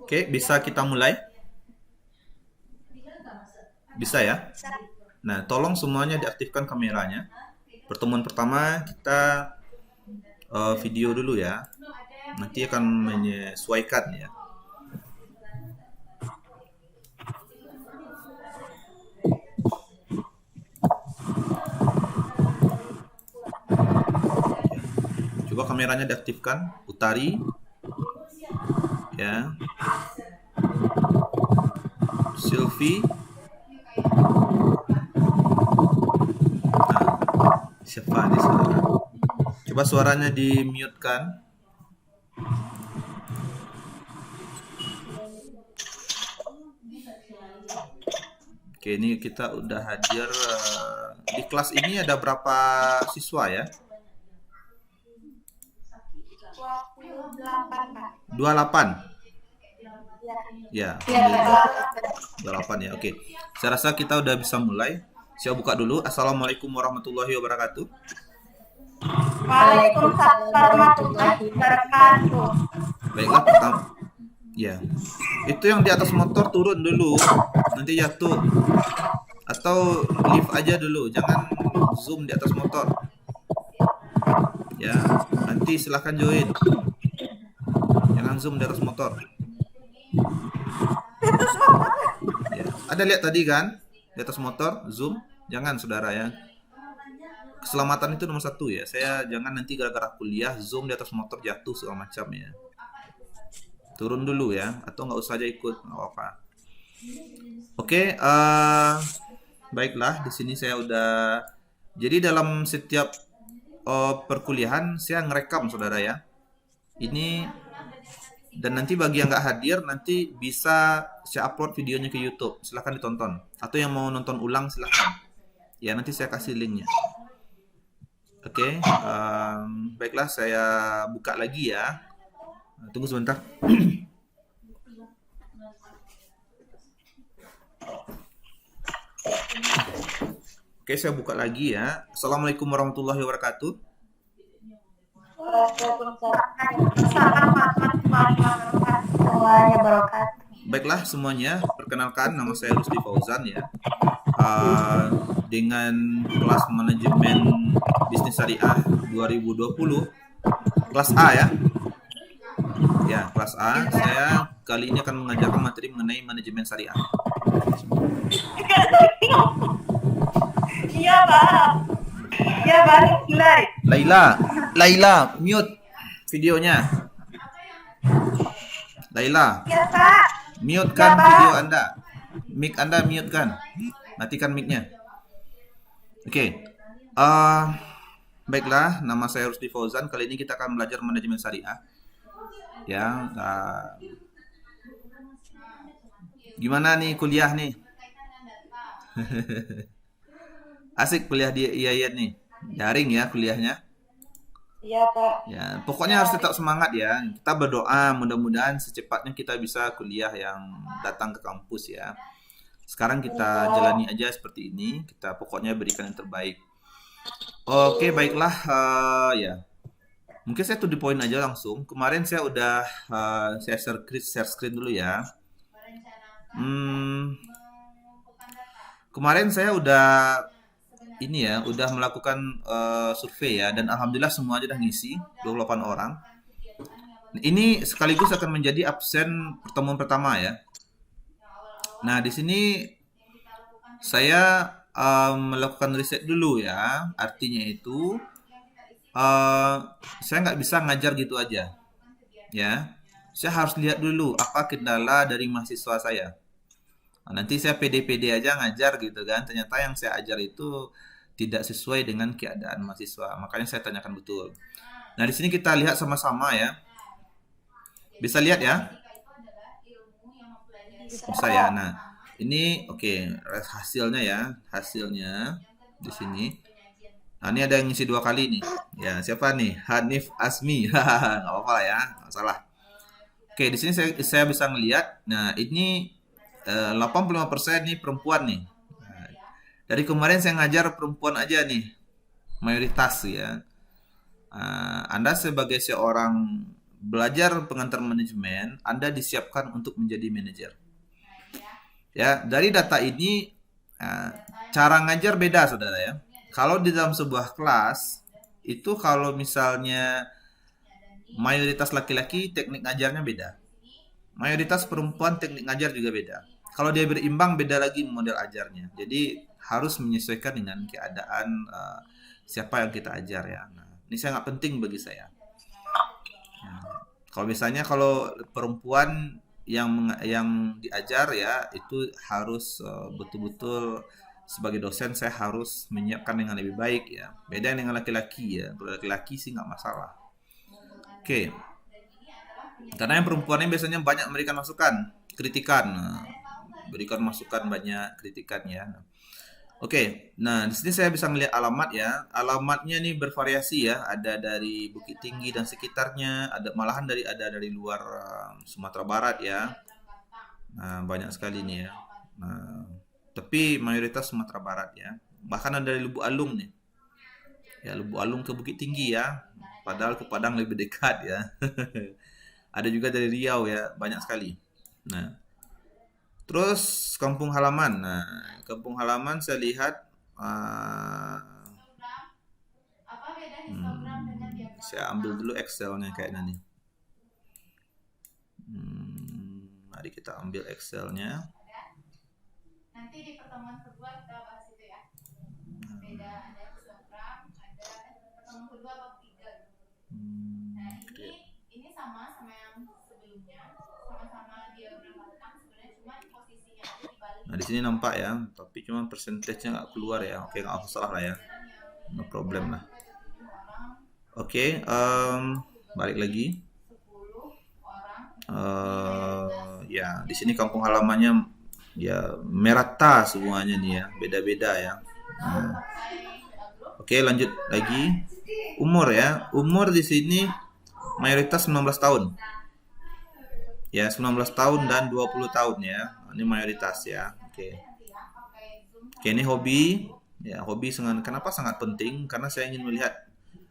Oke, bisa kita mulai? Bisa ya? Nah, tolong semuanya diaktifkan kameranya. Pertemuan pertama kita video dulu ya. Nanti akan menyesuaikan ya. Coba kameranya diaktifkan, Utari. Ya. Sylvie. Nah, siapa di sana? Coba suaranya di-mute-kan. Oke, ini kita udah hadir di kelas ini ada berapa siswa ya? 28, Pak. 28. Ya. Ya, alhamdulillah. 28 ya. Oke. Saya rasa kita udah bisa mulai. Saya buka dulu. Assalamualaikum warahmatullahi wabarakatuh. Waalaikumsalam warahmatullahi wabarakatuh. Baiklah, pertama. Ya. Itu yang di atas motor turun dulu. Nanti jatuh. Atau lift aja dulu. Jangan zoom di atas motor. Ya, nanti silahkan join. Jangan zoom di atas motor. Ya. Ada lihat tadi kan di atas motor zoom, jangan saudara ya. Keselamatan itu nomor satu ya. Saya jangan nanti gara-gara kuliah zoom di atas motor jatuh segala macam ya. Turun dulu ya, atau nggak usah aja ikut, nggak apa-apa. Oke, baiklah di sini saya udah. Jadi dalam setiap perkuliahan saya ngerekam saudara ya. Ini dan nanti bagi yang nggak hadir nanti bisa saya upload videonya ke YouTube. Silahkan ditonton. Atau yang mau nonton ulang silahkan. Ya nanti saya kasih linknya. Oke, baiklah saya buka lagi ya. Tunggu sebentar. Oke, saya buka lagi ya. Assalamualaikum warahmatullahi wabarakatuh. Waalaikumsalam warahmatullahi wabarakatuh. Baiklah semuanya, perkenalkan nama saya Rusdi Fauzan ya. Dengan kelas manajemen bisnis syariah 2020, kelas A ya. Ya, kelas A. Saya kali ini akan mengajarkan materi mengenai manajemen syariah. Iya, Pak. Ya, balik mulai. Laila, mute videonya. Laila, Ya, Pak. mute kan video Anda. Mic Anda mute kan. Matikan mic-nya. Oke. Baiklah, nama saya Rusdi Fauzan. Kali ini kita akan belajar manajemen syariah. Ya, gimana nih kuliah nih? Asik kuliah di IAIN nih. Daring ya kuliahnya. Iya, Pak. Ya, pokoknya harus tetap semangat ya. Kita berdoa mudah-mudahan secepatnya kita bisa kuliah yang datang ke kampus ya. Sekarang kita jalani aja seperti ini. Kita pokoknya berikan yang terbaik. Oke, baiklah ya. Mungkin saya to the point aja langsung. Kemarin saya udah saya share screen dulu ya. Kemarin saya udah ini ya, udah melakukan survei ya, dan alhamdulillah semua aja udah ngisi 28 orang. Ini sekaligus akan menjadi absen pertemuan pertama ya. Nah, di sini saya melakukan riset dulu ya. Artinya itu saya nggak bisa ngajar gitu aja ya. Saya harus lihat dulu apa kendala dari mahasiswa saya. Nah, nanti saya pede-pede aja ngajar gitu kan. Ternyata yang saya ajar itu tidak sesuai dengan keadaan mahasiswa. Makanya saya tanyakan betul. Nah, di sini kita lihat sama-sama ya. Bisa lihat ya? Bisa ya. Nah, ini oke, hasilnya ya. Hasilnya di sini. Nah, ini ada yang ngisi 2 kali nih. Ya, siapa nih? Hanif Asmi. Nggak apa-apa lah ya, nggak salah. Oke, di sini saya bisa ngelihat. Nah, ini 85% nih perempuan nih. Nah, dari kemarin saya ngajar perempuan aja nih, mayoritas ya. Anda sebagai seorang belajar pengantar manajemen, Anda disiapkan untuk menjadi manajer. Ya, dari data ini cara ngajar beda, saudara ya. Kalau di dalam sebuah kelas itu kalau misalnya mayoritas laki-laki, teknik ngajarnya beda. Mayoritas perempuan, teknik ngajar juga beda. Kalau dia berimbang, beda lagi model ajarnya. Jadi harus menyesuaikan dengan keadaan siapa yang kita ajar ya. Nah, ini sangat penting bagi saya. Kalau misalnya kalau perempuan yang diajar ya itu harus betul-betul sebagai dosen saya harus menyiapkan dengan lebih baik ya. Beda dengan laki-laki ya. Kalau laki-laki sih nggak masalah. Oke. Karena yang perempuan ini biasanya banyak memberikan masukan, kritikan. Nah, berikan masukan banyak kritikan ya. Oke, nah di sini saya bisa melihat alamat ya. Alamatnya nih bervariasi ya. Ada dari Bukit Tinggi dan sekitarnya, ada malahan ada dari luar Sumatera Barat ya. Nah, banyak sekali nih ya. Nah, tapi mayoritas Sumatera Barat ya. Bahkan ada dari Lubuk Alung nih. Ya, Lubuk Alung ke Bukit Tinggi ya. Padahal ke Padang lebih dekat ya. Ada juga dari Riau ya, banyak sekali. Nah, terus kampung halaman. Nah, kampung halaman saya lihat saya ambil dulu Excelnya kayaknya nih. Mari kita ambil Excelnya. Nanti di pertemuan kedua kita bahas itu ya. Beda ada program, ada pertemuan kedua atau ketiga. Nah, ini sama yang sebelumnya, sama-sama diagram batang sebenarnya cuma posisinya aja dibalik. Nah, di sini nampak ya, tapi cuma persentasenya nggak keluar ya. Oke, nggak masalah lah ya. No problem lah. Oke, balik lagi. Ya, di sini kampung halamannya ya merata semuanya nih ya, beda-beda ya. Oke, lanjut lagi. Umur ya, umur di sini mayoritas 19 tahun. Ya, 19 tahun dan 20 tahun ya. Ini mayoritas ya. Oke. Oke, ini hobi. Ya, hobi kenapa sangat penting? Karena saya ingin melihat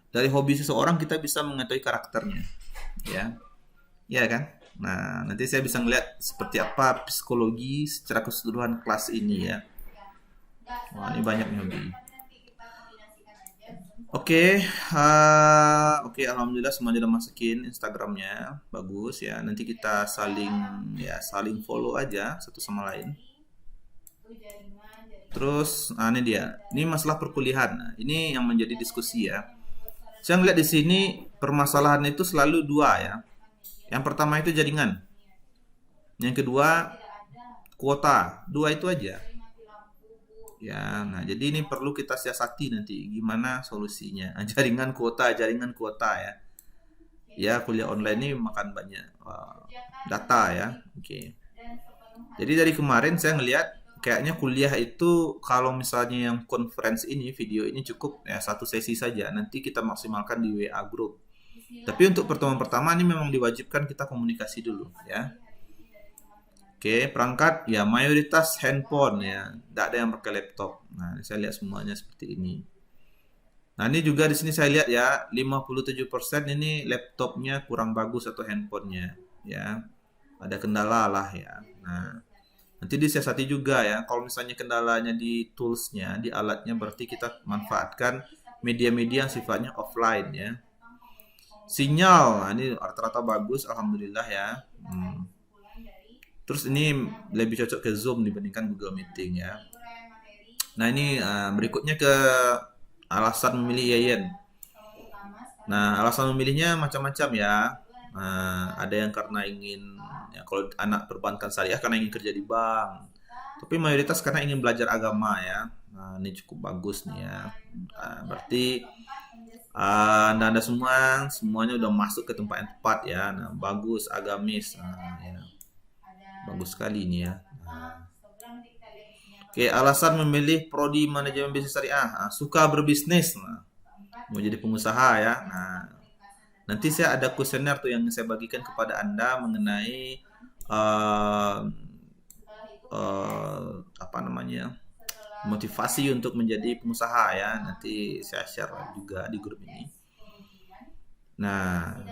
dari hobi seseorang kita bisa mengetahui karakternya. Ya. Ya kan? Nah, nanti saya bisa melihat seperti apa psikologi secara keseluruhan kelas ini ya. Wah, ini banyak nih hobi. Oke, alhamdulillah semuanya udah masukin Instagramnya, bagus ya. Nanti kita saling follow aja satu sama lain. Terus, ini dia. Ini masalah perkuliahan. Nah, ini yang menjadi diskusi ya. Saya melihat di sini permasalahan itu selalu dua ya. Yang pertama itu jaringan. Yang kedua kuota. Dua itu aja. Ya, nah jadi ini perlu kita siasati nanti gimana solusinya. Jaringan kuota ya. Ya, kuliah online ini makan banyak data ya. Oke. Jadi dari kemarin saya ngelihat kayaknya kuliah itu kalau misalnya yang conference ini video ini cukup ya satu sesi saja. Nanti kita maksimalkan di WA group. Tapi untuk pertemuan pertama ini memang diwajibkan kita komunikasi dulu ya. Oke, perangkat ya mayoritas handphone ya, tidak ada yang pakai laptop. Nah, saya lihat semuanya seperti ini. Nah, ini juga di sini saya lihat ya, 57% ini laptopnya kurang bagus atau handphonenya ya. Ada kendala lah ya. Nah, nanti disiasati juga ya. Kalau misalnya kendalanya di toolsnya, di alatnya, berarti kita manfaatkan media-media yang sifatnya offline ya. Sinyal, nah ini rata-rata bagus, alhamdulillah ya. Terus ini lebih cocok ke Zoom dibandingkan Google Meeting ya. Nah ini berikutnya ke alasan memilih Yayan. Nah alasan memilihnya macam-macam ya. Ada yang karena ingin, ya, kalau anak perbankan syariah karena ingin kerja di bank. Tapi mayoritas karena ingin belajar agama ya. Nah ini cukup bagus nih ya. Berarti Anda semuanya udah masuk ke tempat yang tepat ya. Nah bagus, agamis. Ya. Bagus sekali ini ya. Oke, alasan memilih prodi manajemen bisnis syariah. Suka berbisnis. Mau jadi pengusaha ya. Nah, nanti saya ada kuesioner tuh yang saya bagikan kepada Anda mengenai motivasi untuk menjadi pengusaha ya. Nanti saya share juga di grup ini. Nah,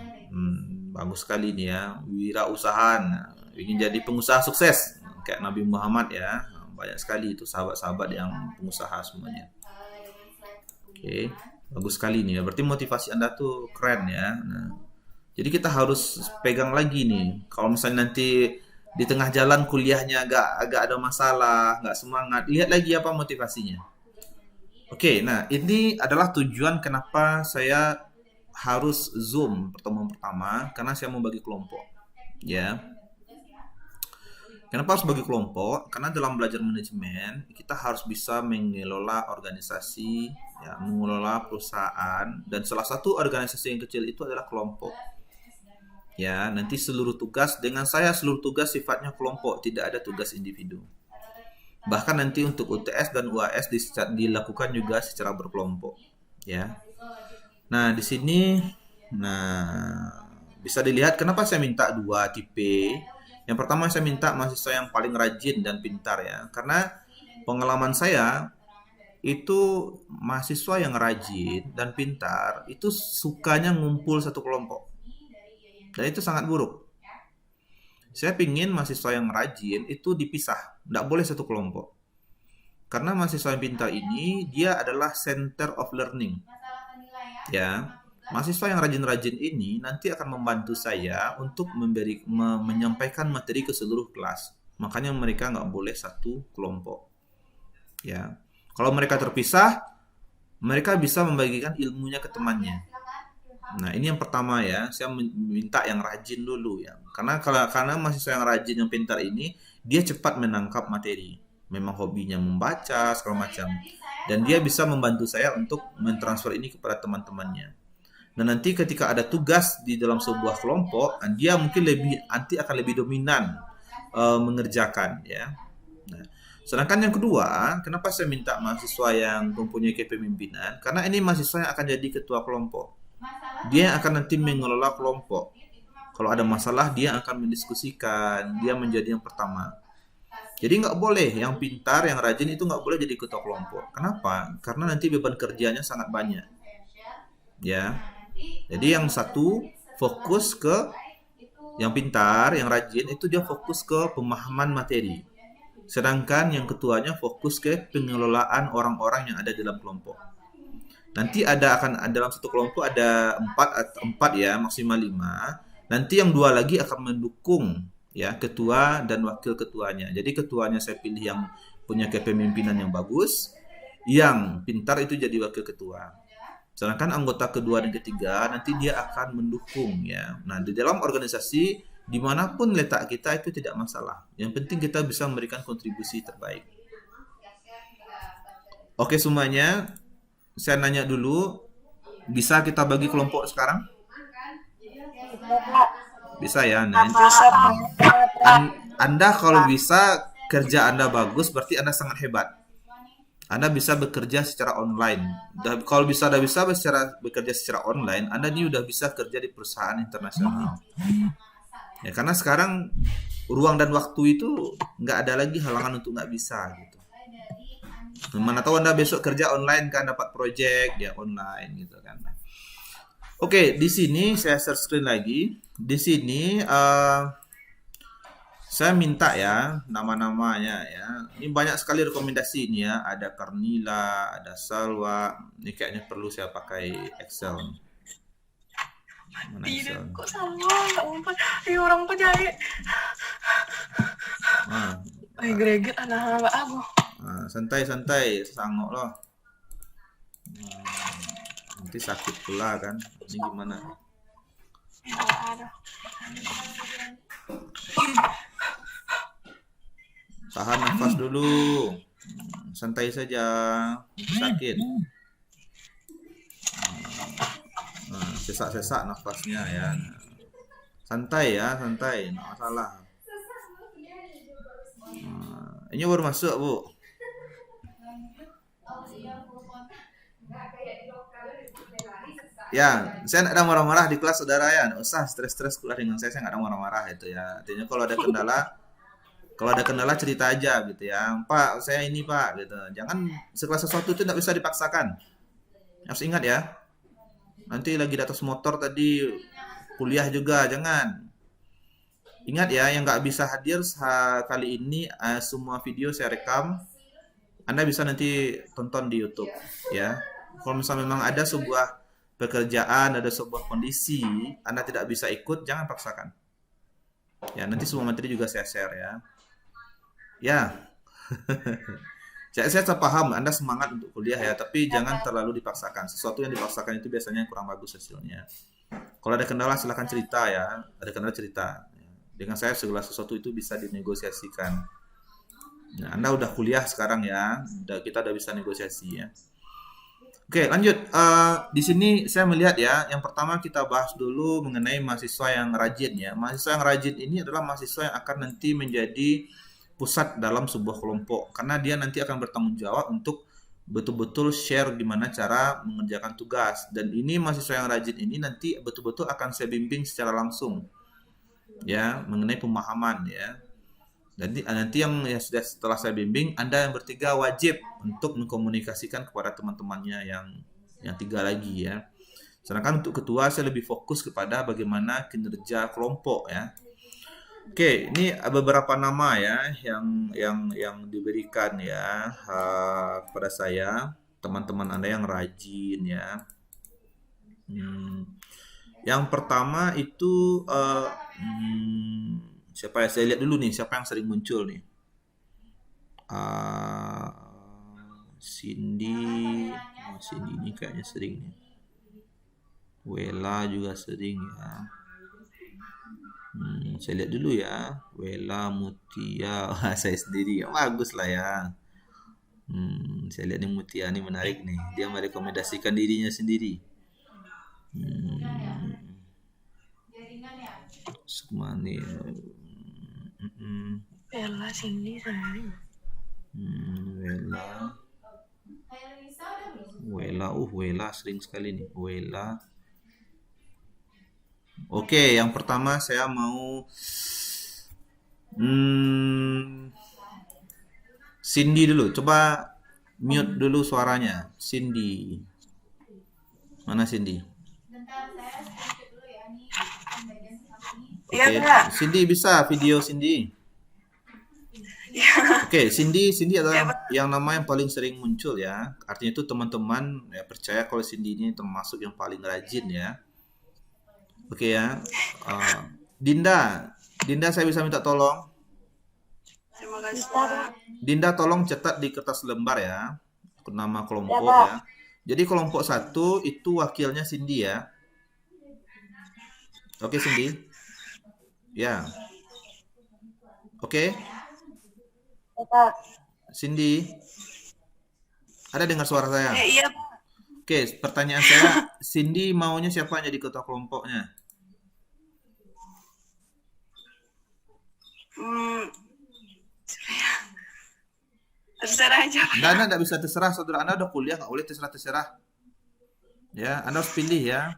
bagus sekali nih ya, wirausahaan, ingin jadi pengusaha sukses kayak Nabi Muhammad ya. Banyak sekali itu sahabat-sahabat yang pengusaha semuanya. Oke, bagus sekali nih ya. Berarti motivasi Anda tuh keren ya. Nah, jadi kita harus pegang lagi nih. Kalau misalnya nanti di tengah jalan kuliahnya agak ada masalah, nggak semangat, lihat lagi apa motivasinya. Oke, nah ini adalah tujuan kenapa saya harus Zoom pertemuan pertama, karena saya mau bagi kelompok. Ya. Kenapa harus bagi kelompok? Karena dalam belajar manajemen, kita harus bisa mengelola organisasi, ya, mengelola perusahaan, dan salah satu organisasi yang kecil itu adalah kelompok. Ya, nanti seluruh tugas dengan saya seluruh tugas sifatnya kelompok, tidak ada tugas individu. Bahkan nanti untuk UTS dan UAS dilakukan juga secara berkelompok, ya. Nah, di sini bisa dilihat kenapa saya minta 2 tipe. Yang pertama saya minta mahasiswa yang paling rajin dan pintar ya. Karena pengalaman saya itu mahasiswa yang rajin dan pintar itu sukanya ngumpul satu kelompok. Dan itu sangat buruk. Saya pingin mahasiswa yang rajin itu dipisah, tidak boleh satu kelompok. Karena mahasiswa yang pintar ini dia adalah center of learning. Ya, mahasiswa yang rajin-rajin ini nanti akan membantu saya untuk menyampaikan materi ke seluruh kelas. Makanya mereka nggak boleh satu kelompok. Ya, kalau mereka terpisah, mereka bisa membagikan ilmunya ke temannya. Nah, ini yang pertama ya, saya minta yang rajin dulu ya. Karena mahasiswa yang rajin yang pintar ini dia cepat menangkap materi. Memang hobinya membaca segala macam. Dan dia bisa membantu saya untuk mentransfer ini kepada teman-temannya. Dan nanti ketika ada tugas di dalam sebuah kelompok, dia mungkin akan lebih dominan mengerjakan ya. Nah, sedangkan yang kedua, kenapa saya minta mahasiswa yang mempunyai kepemimpinan? Karena ini mahasiswa yang akan jadi ketua kelompok. Dia akan nanti mengelola kelompok. Kalau ada masalah, dia akan mendiskusikan. Dia menjadi yang pertama. Jadi nggak boleh yang pintar, yang rajin itu nggak boleh jadi ketua kelompok. Kenapa? Karena nanti beban kerjanya sangat banyak. Ya. Jadi yang satu fokus ke yang pintar, yang rajin itu dia fokus ke pemahaman materi. Sedangkan yang ketuanya fokus ke pengelolaan orang-orang yang ada dalam kelompok. Nanti akan dalam satu kelompok ada 4 ya, maksimal 5. Nanti yang 2 lagi akan mendukung ya ketua dan wakil ketuanya. Jadi ketuanya saya pilih yang punya kepemimpinan yang bagus, yang pintar itu jadi wakil ketua. Sedangkan anggota kedua dan ketiga nanti dia akan mendukung ya. Nah, di dalam organisasi dimanapun letak kita itu tidak masalah. Yang penting kita bisa memberikan kontribusi terbaik. Oke semuanya, saya nanya dulu, bisa kita bagi kelompok sekarang? Bisa ya. Nah, Anda kalau bisa kerja Anda bagus, berarti Anda sangat hebat. Anda bisa bekerja secara online. Kalau bisa bekerja secara online, Anda ini udah bisa kerja di perusahaan internasional. Ya, karena sekarang ruang dan waktu itu nggak ada lagi halangan untuk nggak bisa gitu. Mana tahu Anda besok kerja online kan, dapat project ya online gitu kan. Oke, di sini saya share screen lagi. Di sini saya minta ya nama-namanya ya. Ini banyak sekali rekomendasi ini ya. Ada Karnila, ada Salwa. Ini kayaknya perlu saya pakai Excel. Mana Excel? Tidak, kok sama nggak ngumpul. Orang kok jadi. Greget anak aku. Santai-santai, sangok loh. Nanti sakit pula kan. Ini gimana? Tahan nafas dulu. Santai saja. Sakit. Sesak-sesak nafasnya ya. Santai ya, santai. Nggak masalah. Ini baru masuk, Bu. Ya, saya nggak ada marah-marah di kelas saudara ya, nggak usah stres-stres kuliah dengan saya nggak ada marah-marah itu ya. Artinya kalau ada kendala cerita aja gitu ya, Pak, saya ini Pak gitu. Jangan segala sesuatu itu nggak bisa dipaksakan. Harus ingat ya. Nanti lagi di atas motor tadi kuliah juga, jangan. Ingat ya, yang nggak bisa hadir kali ini, semua video saya rekam. Anda bisa nanti tonton di YouTube, ya. Kalau misalnya memang ada sebuah pekerjaan, ada sebuah kondisi, Anda tidak bisa ikut, jangan paksakan. Ya, nanti semua materi juga saya share ya. Ya, saya paham Anda semangat untuk kuliah ya, tapi jangan terlalu dipaksakan. Sesuatu yang dipaksakan itu biasanya kurang bagus hasilnya. Kalau ada kendala silahkan cerita ya, ada kendala cerita. Dengan saya segala sesuatu itu bisa dinegosiasikan. Nah, Anda udah kuliah sekarang ya, kita udah bisa negosiasi ya. Oke, lanjut. Di sini saya melihat ya, yang pertama kita bahas dulu mengenai mahasiswa yang rajin ya. Mahasiswa yang rajin ini adalah mahasiswa yang akan nanti menjadi pusat dalam sebuah kelompok, karena dia nanti akan bertanggung jawab untuk betul-betul share gimana cara mengerjakan tugas. Dan ini mahasiswa yang rajin ini nanti betul-betul akan saya bimbing secara langsung ya mengenai pemahaman ya. Jadi nanti yang ya sudah setelah saya bimbing, Anda yang bertiga wajib untuk mengkomunikasikan kepada teman-temannya yang tiga lagi ya. Sedangkan untuk ketua saya lebih fokus kepada bagaimana kinerja kelompok ya. Oke, ini beberapa nama ya yang diberikan ya kepada saya, teman-teman Anda yang rajin ya. Yang pertama itu siapa ya? Saya lihat dulu nih siapa yang sering muncul nih. Cindy, Cindy ini kayaknya sering nih. Wela juga sering ya. Saya lihat dulu ya. Wela, Mutia, saya sendiri. Bagus lah ya. Saya lihat nih Mutia nih menarik nih. Dia merekomendasikan dirinya sendiri. Sukmani. Bella, Cindy, sayang. Wela sering sekali nih. Wela. Oke, yang pertama saya mau Cindy dulu. Coba mute dulu suaranya. Cindy. Mana Cindy? Iya, Oke, Kak. Cindy bisa video Cindy. Oke, Cindy adalah yang nama yang paling sering muncul ya. Artinya itu teman-teman ya percaya kalau Cindy ini termasuk yang paling rajin ya. Oke ya. Dinda saya bisa minta tolong. Terima kasih, Kak. Dinda tolong cetak di kertas lembar ya. Nama kelompok ya. Jadi kelompok 1 itu wakilnya Cindy ya. Oke Cindy. Ya. Oke. Cindy. Ada dengar suara saya? Iya, Pak. Oke, pertanyaan saya, Cindy maunya siapa yang jadi ketua kelompoknya? Terserah aja, Pak. Anda tidak bisa terserah, saudara Anda udah kuliah, nggak boleh terserah-terserah. Ya, Anda harus pilih ya.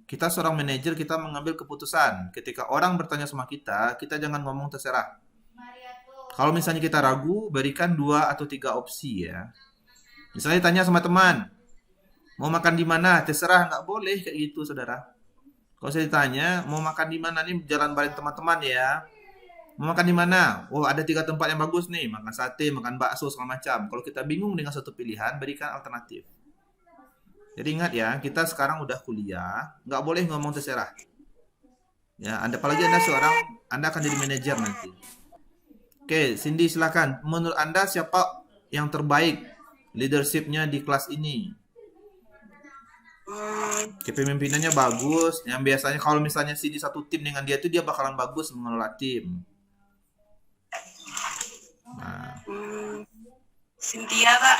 Kita seorang manajer, kita mengambil keputusan. Ketika orang bertanya sama kita jangan ngomong terserah. Kalau misalnya kita ragu, berikan 2 atau 3 opsi ya. Misalnya tanya sama teman, mau makan di mana? Terserah, nggak boleh kayak gitu, saudara. Kalau saya ditanya, mau makan di mana nih? Jalan bareng teman-teman ya. Mau makan di mana? Oh, ada 3 tempat yang bagus nih. Makan sate, makan bakso, segala macam. Kalau kita bingung dengan satu pilihan, berikan alternatif. Jadi ingat ya, kita sekarang udah kuliah, nggak boleh ngomong terserah. Ya, apalagi Anda akan jadi manajer nanti. Oke, Cindy silakan. Menurut Anda siapa yang terbaik leadership-nya di kelas ini? Kepemimpinannya bagus. Yang biasanya kalau misalnya Cindy satu tim dengan dia dia bakalan bagus mengelola tim. Nah. Cynthia, Kak.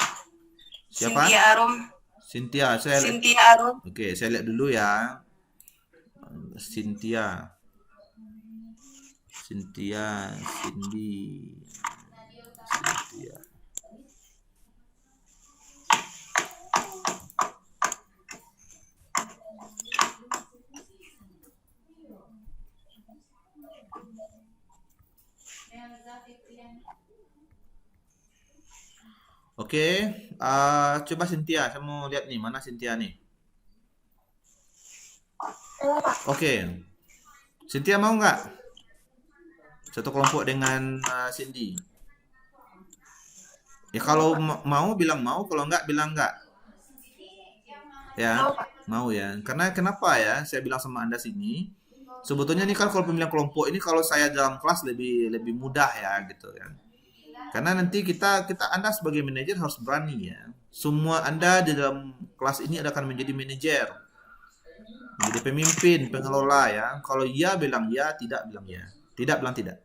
Siapa? Cynthia Arum. Cynthia, Cynthia Arum. Oke, saya lihat dulu ya. Cynthia, Cindy, Cynthia. Oke, coba Cynthia, saya mau lihat nih, mana Cynthia nih? Oke. Cynthia mau nggak? Satu kelompok dengan Cindy. Ya kalau mau bilang mau, kalau nggak bilang nggak. Ya, mau ya. Karena kenapa ya? Saya bilang sama Anda sini. Sebetulnya ini kan kalau pemilihan kelompok ini kalau saya dalam kelas lebih mudah ya gitu ya. Karena nanti Anda sebagai manajer harus berani ya. Semua Anda di dalam kelas ini akan menjadi manajer, menjadi pemimpin, pengelola ya. Kalau iya bilang ya, tidak bilang ya. Tidak bilang tidak.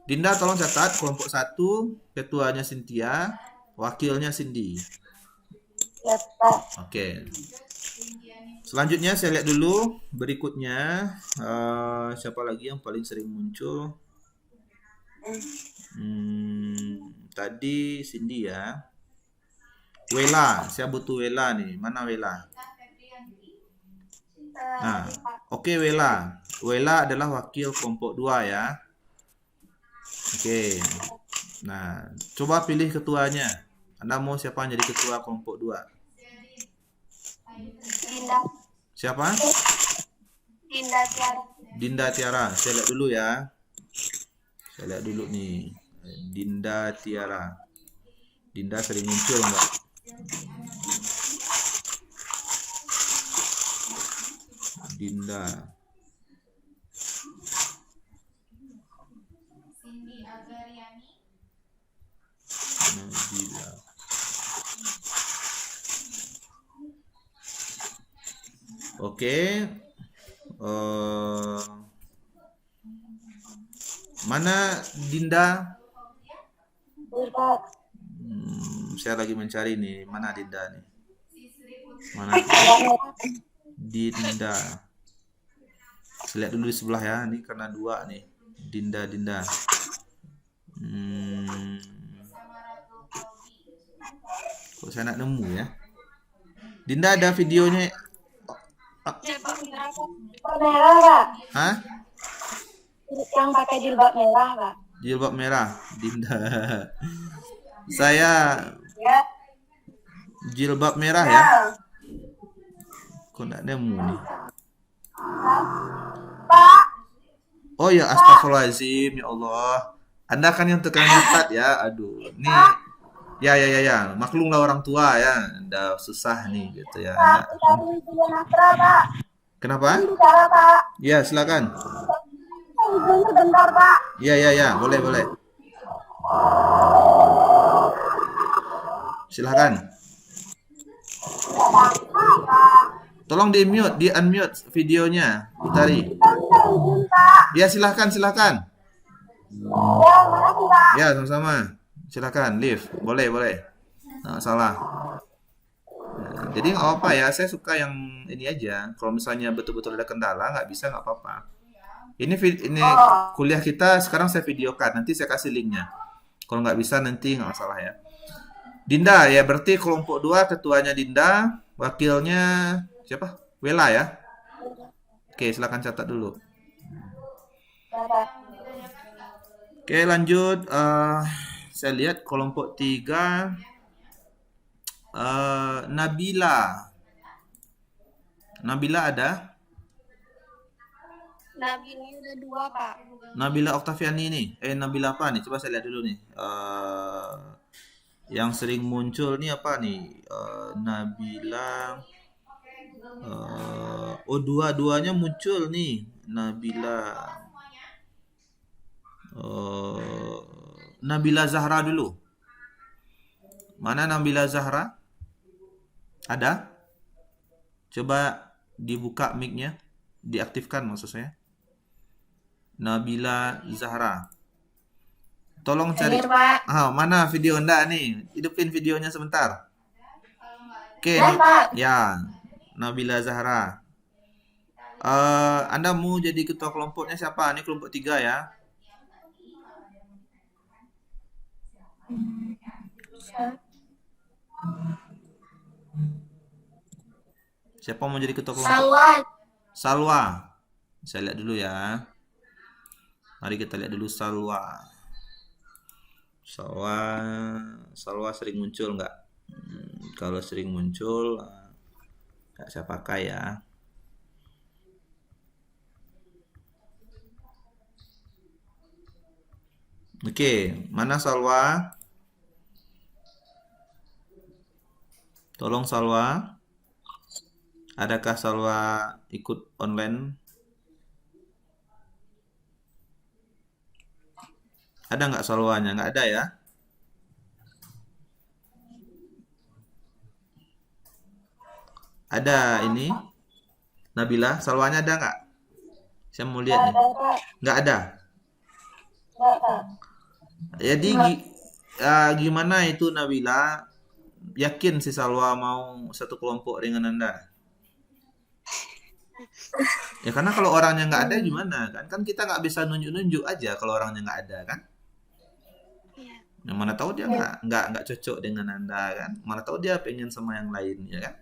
Dinda tolong catat kelompok 1, ketuanya Cynthia, wakilnya Cindy. Ya, Pak. Oke. Selanjutnya saya lihat dulu berikutnya siapa lagi yang paling sering muncul? Tadi Cindy ya. Wela, saya butuh Wela nih. Mana Wela? Nah, oke Wela. Wela adalah wakil kelompok 2 ya. Oke. Nah, coba pilih ketuanya. Anda mau siapa yang jadi ketua kelompok 2? Dinda. Siapa? Dinda Tiara. Dinda Tiara. Saya lihat dulu ya. Saya lihat dulu nih. Dinda Tiara. Dinda sering muncul enggak? Dinda. Cindy Agariani. Nabila. Oke. Mana Dinda? Saya lagi mencari nih. Mana Dinda nih? Mana Dinda? Saya lihat dulu di sebelah ya. Ini karena 2 nih. Dinda. Kok saya nak nemu ya? Dinda ada videonya? Jilbab merah, Pak. Hah? Yang pakai jilbab merah, Pak. Jilbab merah, Dinda. Saya Ya. jilbab merah ya. Kok nggak nemu nih? Pak. Oh ya, astagfirullahaladzim, ya Allah. Anda kan yang tukang nyatat ya. Aduh, nih. Ya. Maklumlah orang tua ya. Udah susah nih gitu ya. Pak, cari video Nasra, Pak. Kenapa? Bicara, Pak. Ya, silakan. Izin sebentar, Pak. Ya, boleh. Silakan. Tolong di unmute videonya, Utari. Izin, Pak. Ya, silakan. Ya, makasih, Pak. Ya, sama-sama. Silakan, live. Boleh. Nggak salah. Nah, jadi nggak apa-apa ya. Saya suka yang ini aja. Kalau misalnya betul-betul ada kendala, nggak bisa, nggak apa-apa. Ini kuliah kita sekarang saya videokan. Nanti saya kasih linknya. Kalau nggak bisa nanti nggak masalah ya. Dinda ya, berarti kelompok 2 ketuanya Dinda, wakilnya siapa? Wela ya. Oke, silakan catat dulu. Oke, lanjut. Saya lihat kelompok 3 Nabila. Nabila ada? Nabi ini udah 2, Pak. Nabila Oktaviani nih. Nabila apa nih? Coba saya lihat dulu nih. Yang sering muncul nih apa nih? Nabila. Dua-duanya muncul nih. Nabila. Nabila Zahra dulu. Mana Nabila Zahra? Ada? Coba dibuka mic-nya. Diaktifkan maksud saya. Nabila Zahra. Tolong cari. Mana video Anda nih? Hidupin videonya sebentar. Oke, ya. Nabila Zahra. Anda mau jadi ketua kelompoknya siapa? Ini kelompok 3 ya. Siapa mau jadi ketua kelompok? Salwa. Saya lihat dulu ya. Mari kita lihat dulu Salwa. Salwa sering muncul nggak? Kalau sering muncul, nggak saya pakai ya. Oke, mana Salwa? Tolong Salwa. Adakah Salwa ikut online? Ada nggak Salwanya? Nggak ada ya? Ada ini. Nabila, Salwanya ada nggak? Saya mau lihat nih. Ada, Pak. Nggak ada. Enggak, Pak. Jadi gimana itu Nabila? Yakin si Salwa mau satu kelompok dengan Anda? Ya karena kalau orangnya nggak ada gimana kan? Kan kita nggak bisa nunjuk-nunjuk aja kalau orangnya nggak ada kan? Yang mana tahu dia nggak cocok dengan Anda kan? Mana tahu dia pengen sama yang lain ya kan?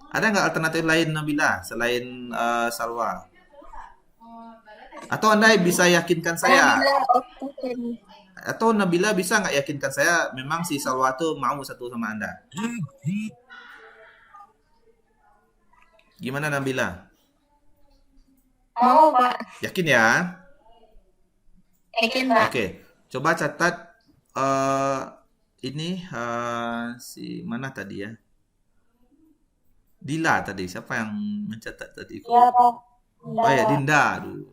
Ada nggak alternatif lain Nabila selain Salwa? Atau Anda bisa yakinkan saya? Atau Nabila bisa nggak yakinkan saya memang si Salwa tuh mau satu sama Anda? Gimana Nabila? Mau, Pak. Yakin ya? Yakin, Pak. Oke, coba catat ini si mana tadi ya? Dila tadi. Siapa yang mencatat tadi? Ya, Pak. Oh ya, Dinda. Aduh.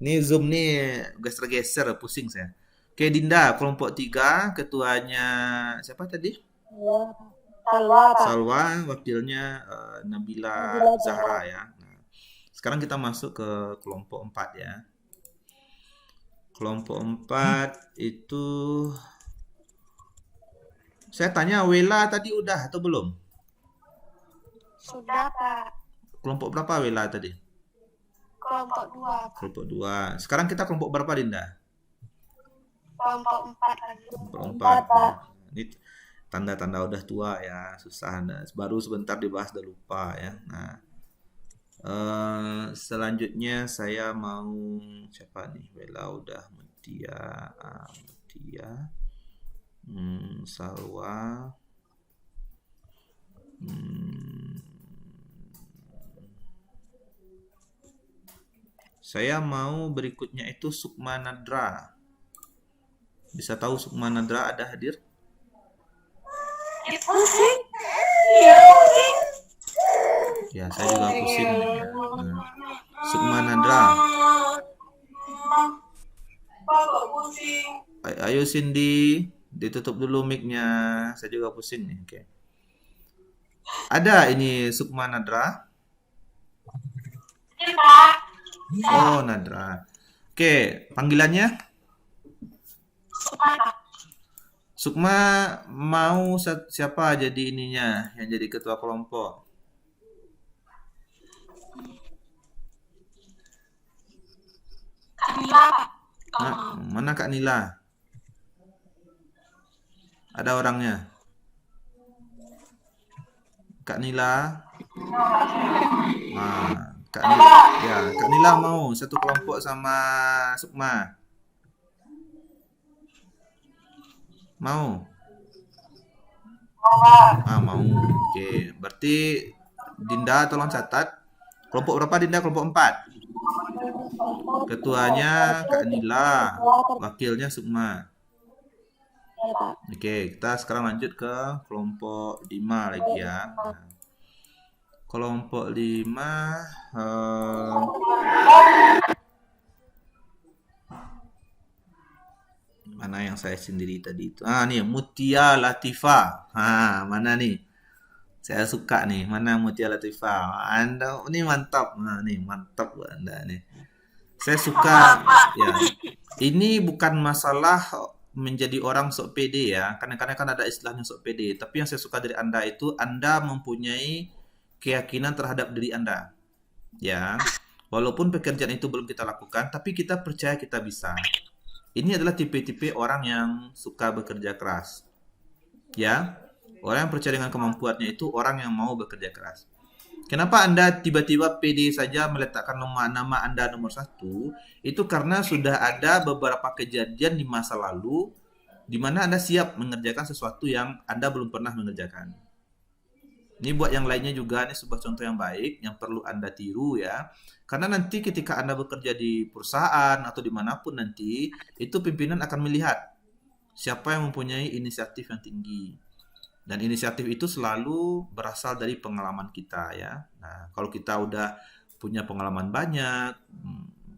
Ini Zoom nih geser-geser pusing saya. Oke, Dinda, kelompok 3, ketuanya siapa tadi? Ya, Salwa, Pak. Salwa, wakilnya Nabila Nabila Zahra ya. Nah, sekarang kita masuk ke kelompok 4 ya. Kelompok 4 itu saya tanya Wela tadi udah atau belum? Sudah, Pak. Kelompok berapa Wela tadi? Kelompok 2, Pak. Kelompok 2. Sekarang kita kelompok berapa Dinda? Kelompok 4 lagi. Kelompok 4. Empat, Pak. Ini tanda-tanda udah tua ya, susah. Baru sebentar dibahas udah lupa ya. Nah, selanjutnya saya mau siapa nih? Wela udah, Mutia, Salwa, saya mau berikutnya itu Sukma Nadra. Bisa tahu Sukma Nadra ada hadir? Pusing. Ya, saya juga pusing nih ya. Nah, Sukma Nadra. Ayo Cindy, ditutup dulu mic-nya. Saya juga pusing nih. Oke. Ada ini Sukma Nadra? Oh, Nadra. Oke, panggilannya? Sukma mau siapa jadi ininya yang jadi ketua kelompok? Nah, mana Kak Nila? Ada orangnya? Kak Nila? Nah, Kak Nila, ya, Kak Nila mau satu kelompok sama Sukma? Mau? Mau. Oke, berarti Dinda tolong catat. Kelompok berapa Dinda? Kelompok 4. Ketuanya Kak Nila, wakilnya Sukma. Ya, Pak. Oke, kita sekarang lanjut ke kelompok 5 lagi ya. Nah, kelompok 5 mana yang saya sendiri tadi itu? Nih Mutia Latifa. Mana nih? Saya suka nih. Mana Mutia Latifa? Anda ini mantap. Nah, nih mantap buat Anda nih. Saya suka ya. Ini bukan masalah menjadi orang sok pede ya. Kadang-kadang kan ada istilahnya sok pede. Tapi yang saya suka dari Anda itu Anda mempunyai keyakinan terhadap diri Anda. Ya. Walaupun pekerjaan itu belum kita lakukan, tapi kita percaya kita bisa. Ini adalah tipe-tipe orang yang suka bekerja keras. Ya, orang yang percaya dengan kemampuannya itu orang yang mau bekerja keras. Kenapa Anda tiba-tiba pede saja meletakkan nama Anda nomor 1? Itu karena sudah ada beberapa kejadian di masa lalu di mana Anda siap mengerjakan sesuatu yang Anda belum pernah mengerjakan. Ini buat yang lainnya juga, ini sebuah contoh yang baik yang perlu Anda tiru ya. Karena nanti ketika Anda bekerja di perusahaan atau dimanapun nanti, itu pimpinan akan melihat siapa yang mempunyai inisiatif yang tinggi. Dan inisiatif itu selalu berasal dari pengalaman kita ya. Nah, kalau kita udah punya pengalaman banyak,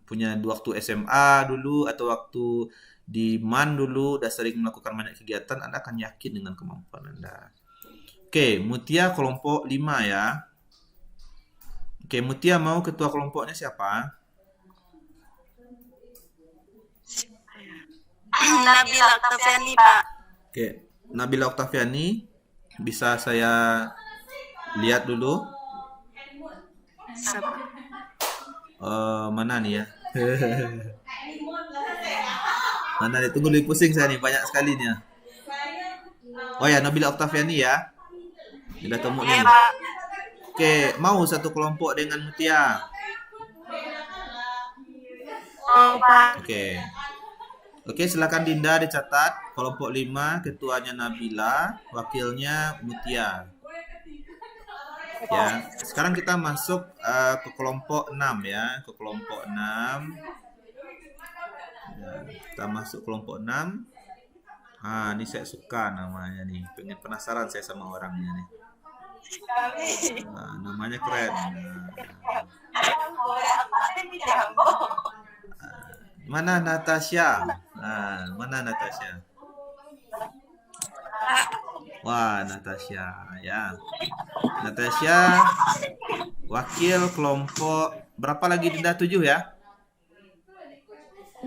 punya waktu SMA dulu atau waktu di MAN dulu, udah sering melakukan banyak kegiatan, Anda akan yakin dengan kemampuan Anda. Oke, Mutia kelompok 5 ya. Oke, Mutia mau ketua kelompoknya siapa? Nabila Oktaviani, Pak. Oke, Nabila Oktaviani. Bisa saya lihat dulu. Siapa? Mana nih ya? Mana nih? Tunggu lebih pusing saya nih, banyak sekali nih ya. Oh ya, Nabila Oktaviani ya. Sudah temu nih. Iya, Pak. Oke, mau satu kelompok dengan Mutia. Oh, Pak. Oke, silakan Dinda dicatat. Kelompok 5, ketuanya Nabila, wakilnya Mutia. Ya, sekarang kita masuk ke kelompok 6 ya, ke kelompok 6. Ya, kita masuk kelompok 6. Ini saya suka namanya nih. Pengen penasaran saya sama orangnya nih. Namanya keren. Mana Natasha? Mana Natasha? Wah, Natasha ya. Natasha wakil kelompok berapa lagi Dinda? 7 ya?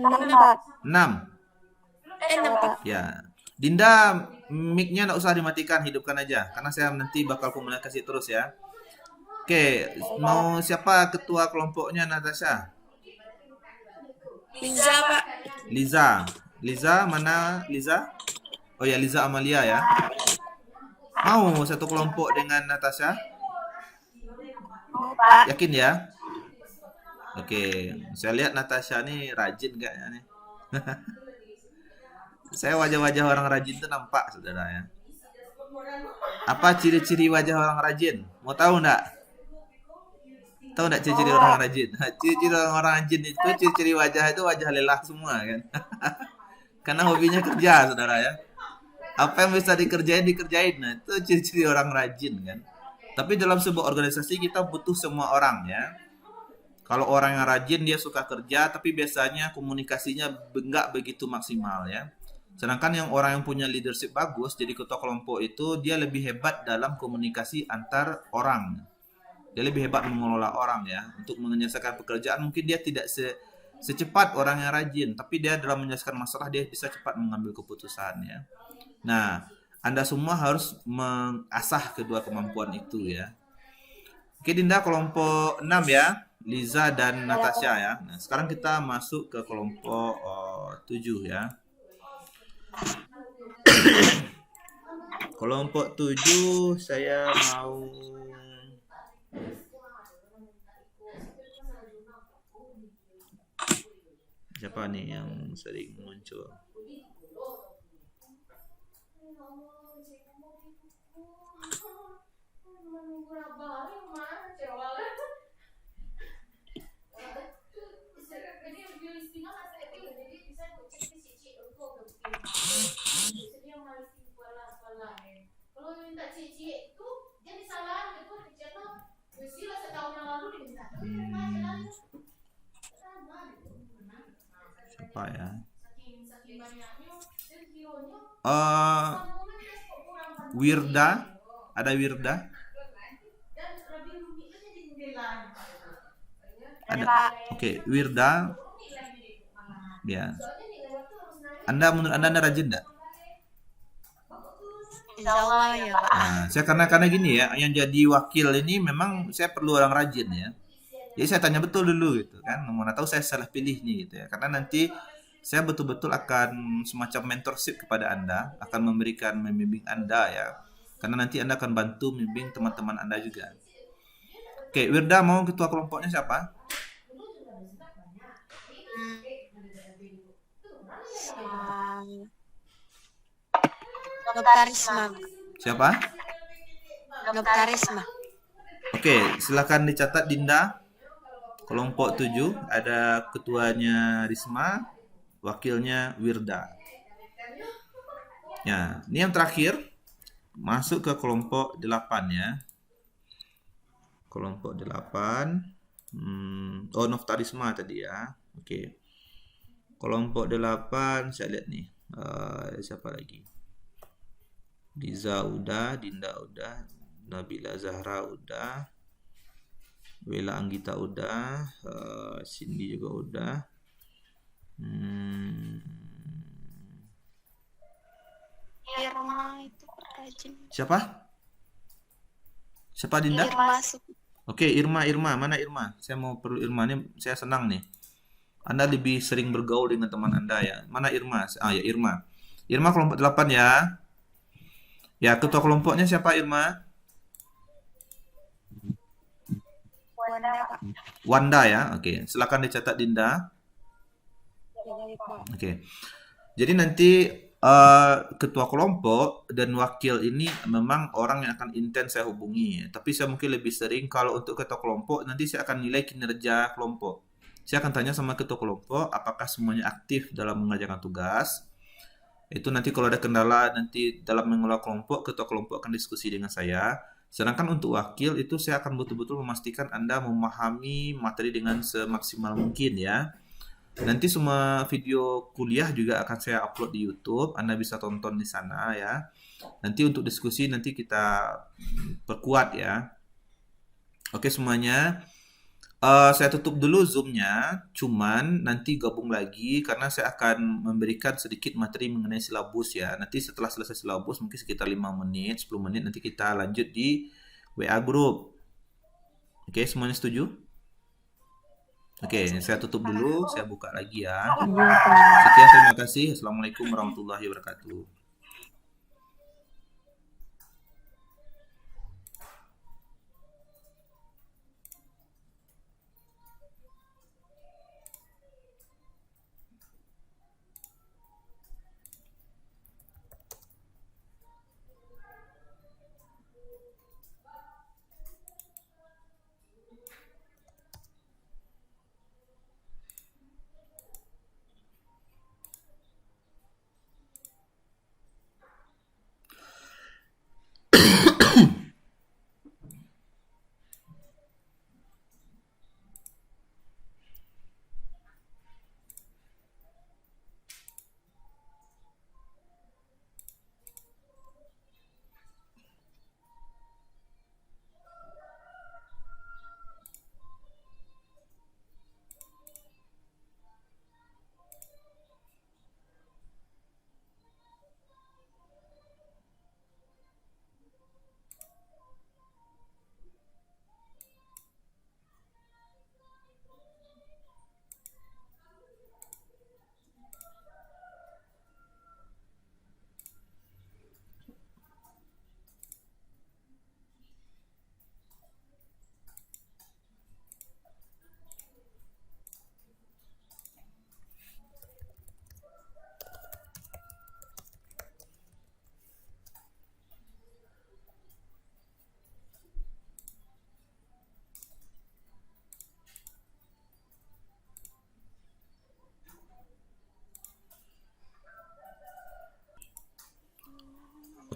6, Pak. 6. 6, Pak. Ya. Dinda, mic-nya nggak usah dimatikan, hidupkan aja. Karena saya nanti bakal komunikasi terus ya. Oke, mau siapa ketua kelompoknya Natasha? Liza, Pak. Liza, mana Liza? Oh ya, Liza Amalia ya. Mau satu kelompok dengan Natasha? Oh, Pak. Yakin ya? Oke, saya lihat Natasha nih rajin kayaknya nih. Saya wajah-wajah orang rajin tuh nampak, saudara ya. Apa ciri-ciri wajah orang rajin? Mau tahu enggak? Tahu enggak ciri-ciri orang rajin? Ciri-ciri orang rajin itu, ciri-ciri wajah itu wajah lelah semua kan. Karena hobinya kerja, saudara ya. Apa yang bisa dikerjain. Nah, itu ciri-ciri orang rajin kan. Tapi dalam sebuah organisasi kita butuh semua orang ya. Kalau orang yang rajin dia suka kerja, tapi biasanya komunikasinya enggak begitu maksimal ya. Sedangkan yang orang yang punya leadership bagus, jadi ketua kelompok itu dia lebih hebat dalam komunikasi antar orang. Dia lebih hebat mengelola orang ya. Untuk menyelesaikan pekerjaan mungkin dia tidak secepat orang yang rajin, tapi dia dalam menyelesaikan masalah dia bisa cepat mengambil keputusan ya. Nah, Anda semua harus mengasah kedua kemampuan itu ya. Oke Dinda, kelompok 6 ya. Liza dan Natasha ya. Nah, sekarang kita masuk ke kelompok 7 ya. Kelompok 7 saya mau siapa nih yang sering muncul? Siapa ya? Wirda, ada Wirda? Ada. Oke, Wirda. Ya. Menurut Anda rajin enggak? Insya Allah ya, Pak. Nah, saya karena gini ya, yang jadi wakil ini memang saya perlu orang rajin ya. Jadi saya tanya betul dulu gitu kan, mana tahu saya salah pilih nih gitu ya. Karena nanti saya betul-betul akan semacam mentorship kepada Anda, akan membimbing Anda ya. Karena nanti Anda akan bantu membimbing teman-teman Anda juga. Oke, Wirda mau ketua kelompoknya siapa? Dr. Risma. Siapa? Noktarisma. Oke, silakan dicatat Dinda. Kelompok 7 ada ketuanya Risma, wakilnya Wirda. Ya, ini yang terakhir masuk ke kelompok 8 ya. Kelompok 8. Noftarisma tadi ya. Oke. Kelompok 8 saya lihat nih. Siapa lagi? Diza udah, Dinda udah, Nabila Zahra udah, Wela Anggita udah, Cindy juga udah. Irma itu rajin. Siapa? Siapa Dinda? Irma masuk. Oke, Irma. Mana Irma? Saya mau perlu Irma nih. Saya senang nih. Anda lebih sering bergaul dengan teman Anda ya. Mana Irma? Ya Irma. Irma kelompok 8 ya. Ya, ketua kelompoknya siapa Irma? Wanda, Pak. Wanda ya. Oke, silakan dicatat Dinda. Jadi, Pak. Oke. Jadi nanti ketua kelompok dan wakil ini memang orang yang akan intens saya hubungi. Tapi saya mungkin lebih sering kalau untuk ketua kelompok nanti saya akan nilai kinerja kelompok. Saya akan tanya sama ketua kelompok apakah semuanya aktif dalam mengerjakan tugas. Itu nanti kalau ada kendala nanti dalam mengelola kelompok, ketua kelompok akan diskusi dengan saya. Sedangkan untuk wakil itu saya akan betul-betul memastikan Anda memahami materi dengan semaksimal mungkin ya. Nanti semua video kuliah juga akan saya upload di YouTube. Anda bisa tonton di sana ya. Nanti untuk diskusi nanti kita perkuat ya. Oke semuanya. Saya tutup dulu Zoom-nya. Cuman nanti gabung lagi karena saya akan memberikan sedikit materi mengenai silabus ya. Nanti setelah selesai silabus mungkin sekitar 5 menit, 10 menit nanti kita lanjut di WA group. Oke, semuanya setuju? Oke, saya tutup dulu, saya buka lagi ya. Sekian, terima kasih. Assalamualaikum warahmatullahi wabarakatuh.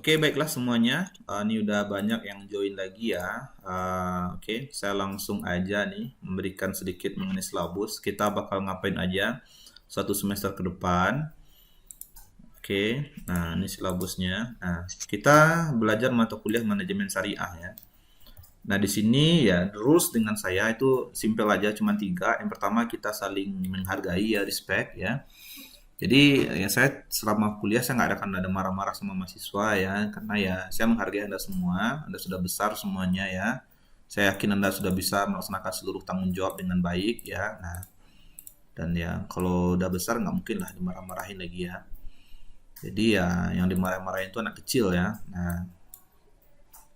Oke, baiklah semuanya. Ini udah banyak yang join lagi ya. Oke, saya langsung aja nih memberikan sedikit mengenai silabus. Kita bakal ngapain aja satu semester ke depan. Oke, nah ini silabusnya. Nah, kita belajar mata kuliah manajemen syariah ya. Nah, di sini ya rules dengan saya itu simple aja, cuma 3. Yang pertama kita saling menghargai ya, respect ya. Jadi ya saya selama kuliah saya nggak akan ada marah-marah sama mahasiswa ya, karena ya saya menghargai Anda semua, Anda sudah besar semuanya ya. Saya yakin Anda sudah bisa melaksanakan seluruh tanggung jawab dengan baik ya. Nah, dan ya kalau udah besar nggak mungkin lah dimarah-marahin lagi ya. Jadi ya yang dimarah-marahin itu anak kecil ya. Nah,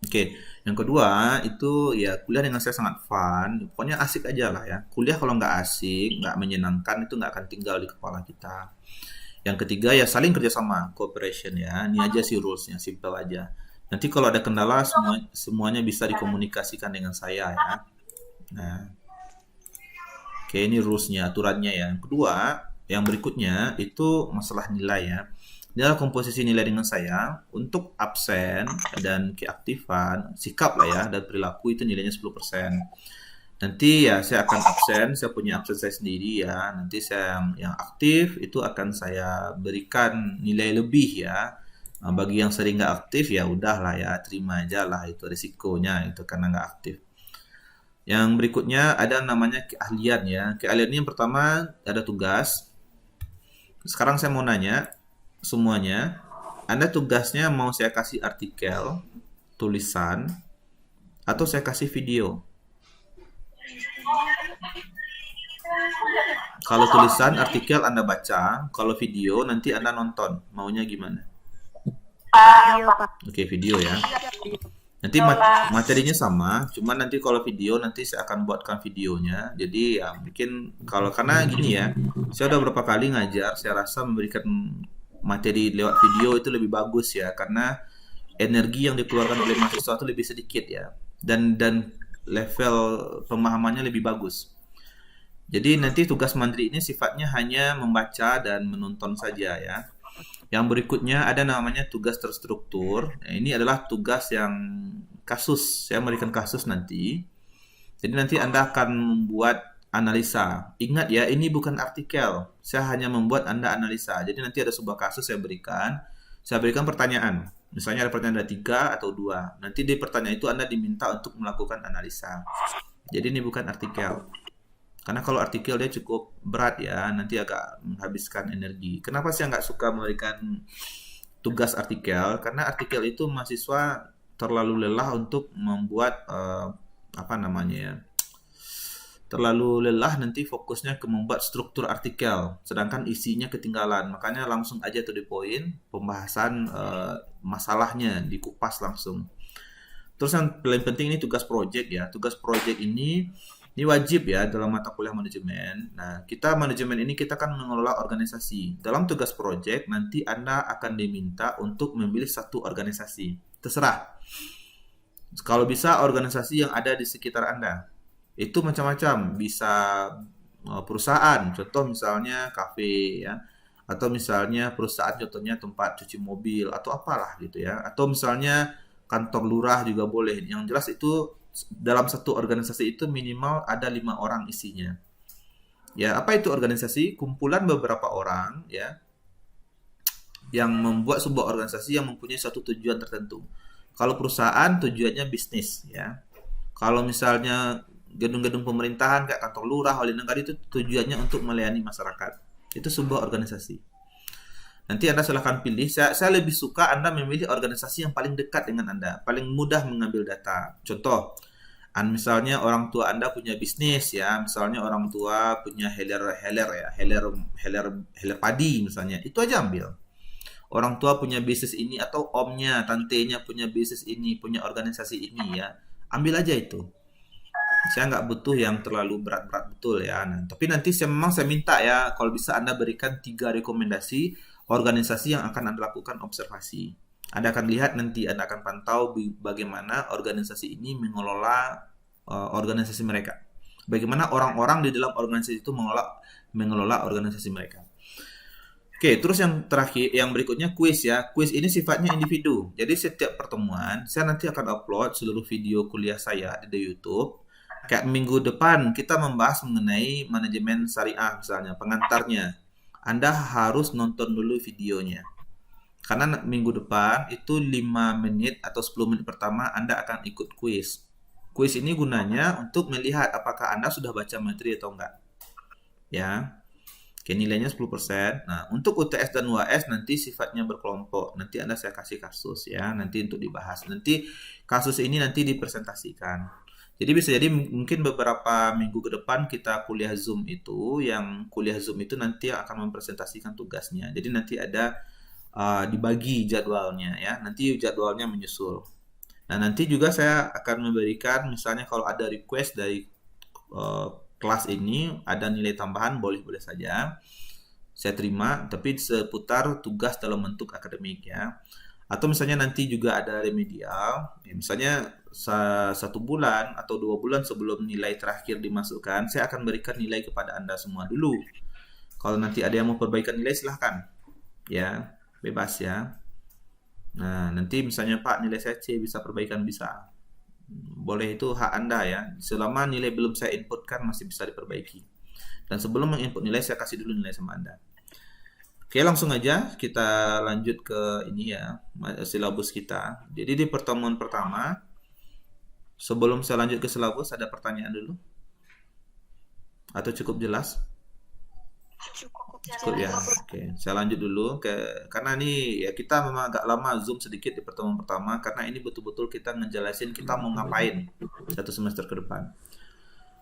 oke, yang kedua itu ya kuliah dengan saya sangat fun, pokoknya asik aja lah ya. Kuliah kalau nggak asik, nggak menyenangkan itu nggak akan tinggal di kepala kita. Yang ketiga ya saling kerjasama, cooperation ya. Ini aja sih rulesnya, simple aja. Nanti kalau ada kendala semuanya bisa dikomunikasikan dengan saya ya. Nah, oke, ini rules-nya, aturannya ya. Yang kedua, yang berikutnya itu masalah nilai ya. Ini adalah komposisi nilai dengan saya. Untuk absen dan keaktifan, sikap lah ya, dan perilaku itu nilainya 10%. Nanti ya saya akan absen, saya punya absen saya sendiri ya. Nanti saya yang aktif itu akan saya berikan nilai lebih ya. Bagi yang sering nggak aktif ya udahlah ya, terima aja lah itu risikonya itu karena nggak aktif. Yang berikutnya ada namanya keahlian ya. Keahlian ini yang pertama ada tugas. Sekarang saya mau nanya semuanya. Anda tugasnya mau saya kasih artikel, tulisan, atau saya kasih video? Kalau tulisan, artikel Anda baca. Kalau video nanti Anda nonton. Maunya gimana? Video, Pak. Oke, video ya. Nanti materinya sama, cuman nanti kalau video nanti saya akan buatkan videonya. Jadi ya mungkin karena gini ya, saya udah berapa kali ngajar, saya rasa memberikan materi lewat video itu lebih bagus ya, karena energi yang dikeluarkan oleh mahasiswa itu lebih sedikit ya, dan level pemahamannya lebih bagus. Jadi nanti tugas mandiri ini sifatnya hanya membaca dan menonton saja ya. Yang berikutnya ada namanya tugas terstruktur. Nah, ini adalah tugas yang kasus. Saya memberikan kasus nanti. Jadi nanti Anda akan membuat analisa. Ingat ya, ini bukan artikel. Saya hanya membuat Anda analisa. Jadi nanti ada sebuah kasus saya berikan. Saya berikan pertanyaan. Misalnya ada pertanyaan ada 3 atau 2. Nanti di pertanyaan itu Anda diminta untuk melakukan analisa. Jadi ini bukan artikel. Karena kalau artikel dia cukup berat ya, nanti agak menghabiskan energi. Kenapa saya nggak suka memberikan tugas artikel? Karena artikel itu mahasiswa terlalu lelah untuk membuat terlalu lelah nanti fokusnya ke membuat struktur artikel, sedangkan isinya ketinggalan. Makanya langsung aja to the point, pembahasan masalahnya dikupas langsung. Terus yang paling penting ini tugas project ya. Tugas project ini wajib ya dalam mata kuliah manajemen. Nah, manajemen ini kita kan mengelola organisasi. Dalam tugas project nanti Anda akan diminta untuk memilih satu organisasi. Terserah. Kalau bisa organisasi yang ada di sekitar Anda. Itu macam-macam. Bisa perusahaan, contoh misalnya kafe ya. Atau misalnya perusahaan contohnya tempat cuci mobil atau apalah gitu ya. Atau misalnya kantor lurah juga boleh. Yang jelas itu dalam satu organisasi itu minimal ada 5 orang isinya. Ya, apa itu organisasi? Kumpulan beberapa orang ya yang membuat sebuah organisasi yang mempunyai satu tujuan tertentu. Kalau perusahaan tujuannya bisnis ya. Kalau misalnya gedung-gedung pemerintahan kayak kantor lurah, wali negara itu tujuannya untuk melayani masyarakat. Itu sebuah organisasi. Nanti Anda silahkan pilih. Saya lebih suka Anda memilih organisasi yang paling dekat dengan Anda, paling mudah mengambil data. Contoh, misalnya orang tua Anda punya bisnis ya, misalnya orang tua punya heler padi misalnya, itu aja ambil. Orang tua punya bisnis ini atau omnya, tantenya punya bisnis ini, punya organisasi ini ya, ambil aja itu. Saya nggak butuh yang terlalu berat-berat betul ya. Nah, tapi nanti saya minta ya, kalau bisa Anda berikan 3 rekomendasi organisasi yang akan Anda lakukan observasi. Anda akan lihat nanti, Anda akan pantau bagaimana organisasi ini mengelola organisasi mereka. Bagaimana orang-orang di dalam organisasi itu mengelola organisasi mereka. Oke, terus yang terakhir, yang berikutnya kuis ya. Kuis ini sifatnya individu. Jadi setiap pertemuan, saya nanti akan upload seluruh video kuliah saya di YouTube. Kayak minggu depan kita membahas mengenai manajemen syariah misalnya, pengantarnya. Anda harus nonton dulu videonya. Karena minggu depan itu 5 menit atau 10 menit pertama Anda akan ikut kuis. Kuis ini gunanya untuk melihat apakah Anda sudah baca materi atau enggak. Ya. Oke, nilainya 10%. Nah, untuk UTS dan UAS nanti sifatnya berkelompok. Nanti Anda saya kasih kasus ya, nanti untuk dibahas. Nanti kasus ini nanti dipresentasikan. Jadi bisa jadi mungkin beberapa minggu ke depan kita kuliah Zoom itu, yang kuliah Zoom itu nanti akan mempresentasikan tugasnya. Jadi nanti ada dibagi jadwalnya ya. Nanti jadwalnya menyusul. Nah, nanti juga saya akan memberikan misalnya kalau ada request dari kelas ini ada nilai tambahan, boleh-boleh saja. Saya terima, tapi seputar tugas dalam bentuk akademik ya. Atau misalnya nanti juga ada remedial, ya, misalnya 1 bulan atau 2 bulan sebelum nilai terakhir dimasukkan, saya akan berikan nilai kepada Anda semua dulu. Kalau nanti ada yang mau perbaikan nilai, silahkan, ya, bebas ya. Nah, nanti misalnya Pak, nilai saya C, bisa perbaikan, bisa. Boleh, itu hak Anda ya. Selama nilai belum saya inputkan masih bisa diperbaiki. Dan sebelum menginput nilai, saya kasih dulu nilai sama Anda. Oke, langsung aja kita lanjut ke ini ya, silabus kita. Jadi di pertemuan pertama, sebelum saya lanjut ke silabus, ada pertanyaan dulu? Atau cukup jelas? Cukup ya. Oke, saya lanjut dulu karena ini ya kita memang agak lama zoom sedikit di pertemuan pertama karena ini betul-betul kita ngejelasin kita mau ngapain 1 semester ke depan.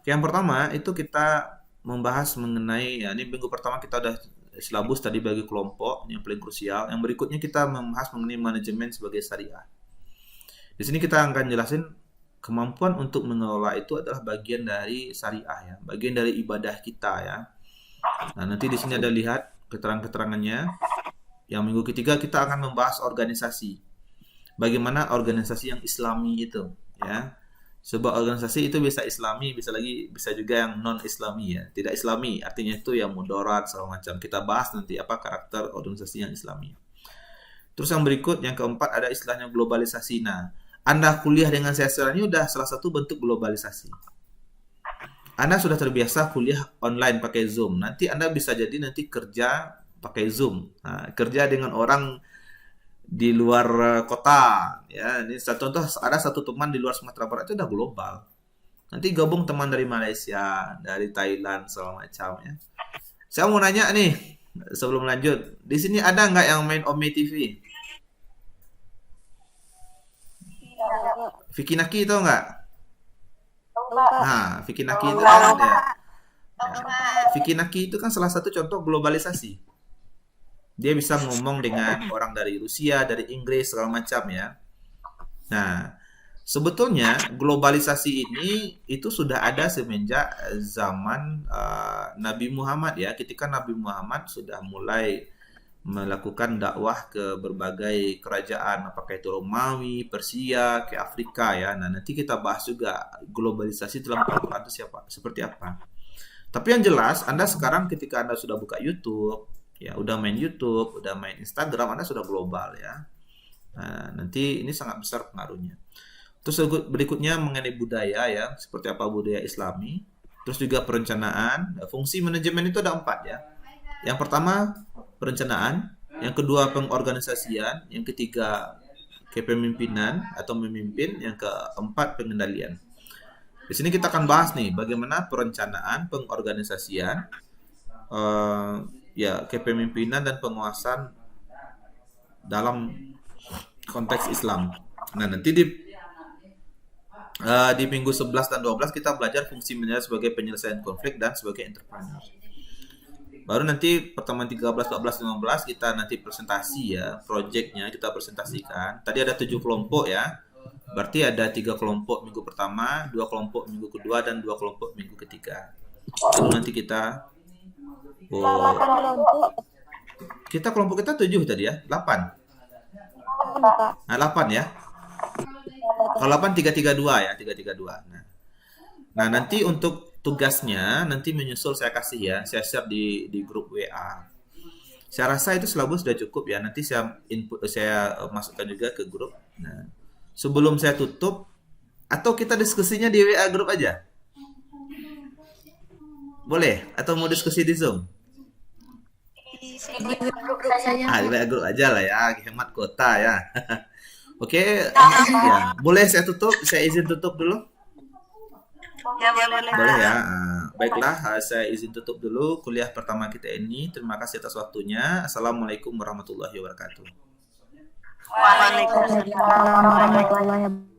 Oke, yang pertama itu kita membahas mengenai ya, ini minggu pertama kita udah silabus tadi bagi kelompok yang paling krusial. Yang berikutnya kita membahas mengenai manajemen sebagai syariah. Di sini kita akan jelasin kemampuan untuk mengelola itu adalah bagian dari syariah ya, bagian dari ibadah kita ya. Nah, nanti di sini ada lihat keterangan-keterangannya. Yang minggu ketiga kita akan membahas organisasi. Bagaimana organisasi yang islami itu ya. Sebuah organisasi itu bisa islami, bisa juga yang non islami ya. Tidak islami, artinya itu yang mudarat segala macam. Kita bahas nanti apa karakter organisasi yang islami. Terus yang berikut, yang keempat ada istilahnya globalisasi. Nah, Anda kuliah dengan saya sekarang ini udah salah satu bentuk globalisasi. Anda sudah terbiasa kuliah online pakai Zoom. Nanti Anda bisa jadi nanti kerja pakai Zoom. Nah, kerja dengan orang di luar kota ya. Ini contoh, ada satu teman di luar Sumatera Barat itu udah global. Nanti gabung teman dari Malaysia, dari Thailand segala macam ya. Saya mau nanya nih sebelum lanjut, di sini ada nggak yang main Ome TV? Vicky Naki tahu nggak? Nah, Vicky Naki itu kan ya. Vicky Naki itu kan salah satu contoh globalisasi. Dia bisa ngomong dengan orang dari Rusia, dari Inggris, segala macam ya. Nah, sebetulnya globalisasi ini itu sudah ada semenjak zaman Nabi Muhammad ya. Ketika Nabi Muhammad sudah mulai melakukan dakwah ke berbagai kerajaan, apakah itu Romawi, Persia, ke Afrika ya. Nah, nanti kita bahas juga globalisasi dalam Al-Quran itu seperti apa. Tapi yang jelas, Anda sekarang ketika Anda sudah buka YouTube, ya udah main YouTube, udah main Instagram, Anda sudah global ya. Nah, nanti ini sangat besar pengaruhnya. Terus berikutnya mengenai budaya ya, seperti apa budaya Islami. Terus juga perencanaan. Fungsi manajemen itu ada 4 ya. Yang pertama perencanaan, yang kedua pengorganisasian, yang ketiga kepemimpinan atau memimpin, yang keempat pengendalian. Di sini kita akan bahas nih bagaimana perencanaan, pengorganisasian, ya kepemimpinan dan penguasaan dalam konteks Islam. Nah, nanti di minggu 11 dan 12 kita belajar fungsi manajer sebagai penyelesaian konflik dan sebagai entrepreneur. Baru nanti pertemuan 13, 14, 15 kita nanti presentasi ya, projectnya kita presentasikan. Tadi ada 7 kelompok ya. Berarti ada 3 kelompok minggu pertama, 2 kelompok minggu kedua, dan 2 kelompok minggu ketiga. Lalu nanti kita kelompok kita 7 tadi ya, 8. Nah, 8 ya. Kalau 8 332 ya, 332. Nah, nanti untuk tugasnya nanti menyusul saya kasih ya, saya share di grup WA. Saya rasa itu silabus sudah cukup ya. Nanti saya masukkan juga ke grup. Nah, sebelum saya tutup, atau kita diskusinya di WA grup aja? Boleh? Atau mau diskusi di Zoom? Di WA grup aja lah ya, hemat kota ya. Oke, ya. Boleh saya tutup? Saya izin tutup dulu? Ya, boleh. Boleh ya. Baiklah, saya izin tutup dulu kuliah pertama kita ini. Terima kasih atas waktunya. Assalamualaikum warahmatullahi wabarakatuh. Waalaikumsalam warahmatullahi wabarakatuh.